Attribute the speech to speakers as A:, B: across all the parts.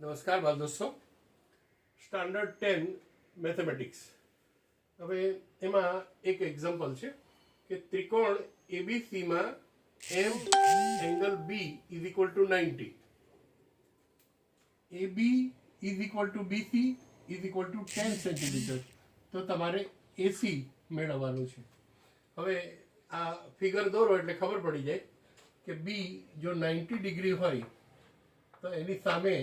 A: નમસ્કાર બાળ દોસ્તો, સ્ટાન્ડર્ડ 10 મેથેમેટિક્સ. હવે એમાં એક એક્ઝામ્પલ છે કે ત્રિકોણ એબીસીમાં M angle B is equal to 90, AB is equal to BC is equal to 10 centimetre. તો તમારે એસી મેળવવાનું છે. હવે આ ફિગર દોરો એટલે ખબર પડી જાય કે બી જો 90 ડિગ્રી હોય તો એની સામે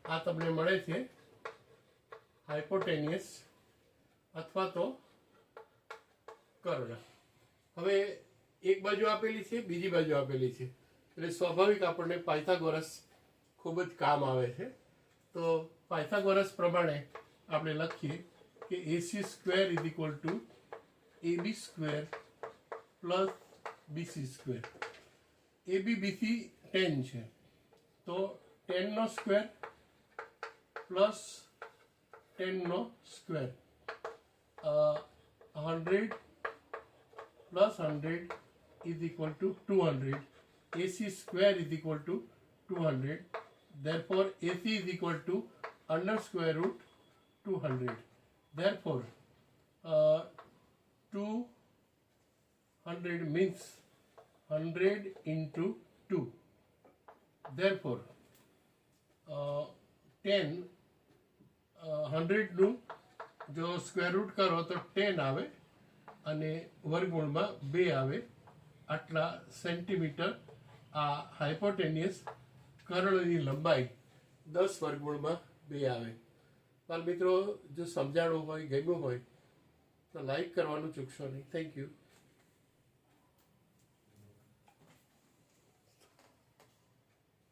A: આ તમને મળે છે હાઇપોટેનિયસ અથવા તો કર્ણ. હવે એક બાજુ આપેલી છે, બીજી બાજુ આપેલી છે, એટલે સ્વાભાવિક આપણને પાયથાગોરસ ખૂબ જ કામ આવે છે. તો પાયથાગોરસ પ્રમાણે આપણે લખીએ કે AC square is equal to AB square plus BC square. AB BC 10 છે તો 10 નો સ્ક્વેર પ્લસ 10 નો square 100 plus 100 is equal to 200. AC square is equal to 200. Therefore, AC is equal to under square root 200. Therefore, 200 means 100 into 2. Therefore, 100 નું જો square root કરો તો 10 આવે અને વર્ગમૂળમાં 2 આવે. આટલા સેન્ટીમીટર આ હાઇપોટેનિયસ કર્ણની લંબાઈ 10 વર્ગમૂળમાં 2 આવે. બાળ મિત્રો, જો સમજાણું હોય, ગમ્યું હોય તો લાઈક કરવાનું ચૂકશો નહીં. Thank you.